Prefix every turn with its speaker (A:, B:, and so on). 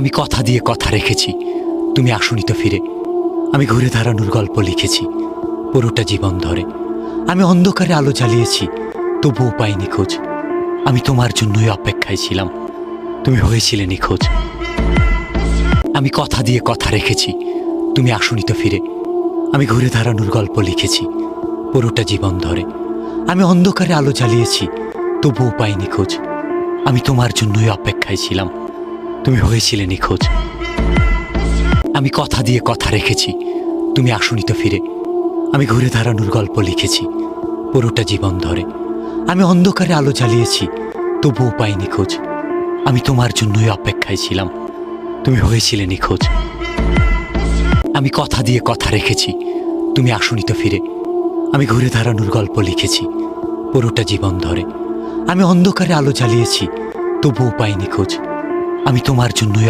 A: আমি কথা দিয়ে কথা রেখেছি, তুমি আসনি তো ফিরে। আমি ঘুরে দাঁড়ানোর গল্প লিখেছি পুরোটা জীবন ধরে। আমি অন্ধকারে আলো জ্বালিয়েছি, তবুও পাইনি খোঁজ। আমি তোমার জন্যই অপেক্ষায় ছিলাম, তুমি হয়েছিলে নিখোঁজ। আমি কথা দিয়ে কথা রেখেছি, তুমি আসনি তো ফিরে। আমি ঘুরে দাঁড়ানোর গল্প লিখেছি পুরোটা জীবন ধরে। আমি অন্ধকারে আলো জ্বালিয়েছি, তবুও পাইনি খোঁজ। আমি তোমার জন্যই অপেক্ষায় ছিলাম, তুমি হয়েছিলে নিখোঁজ। আমি কথা দিয়ে কথা রেখেছি, তুমি আসনি তো ফিরে। আমি ঘুরে দাঁড়ানোর গল্প লিখেছি পুরোটা জীবন ধরে। আমি অন্ধকারে আলো জ্বালিয়েছি, তবুও পাইনি খোঁজ। আমি তোমার জন্যই অপেক্ষায় ছিলাম, তুমি হয়েছিলে নিখোঁজ। আমি কথা দিয়ে কথা রেখেছি, তুমি আসনি তো ফিরে। আমি ঘুরে দাঁড়ানোর গল্প লিখেছি পুরোটা জীবন ধরে। আমি অন্ধকারে আলো জ্বালিয়েছি, তবুও পাইনি খোঁজ। আমি তোমার জন্যই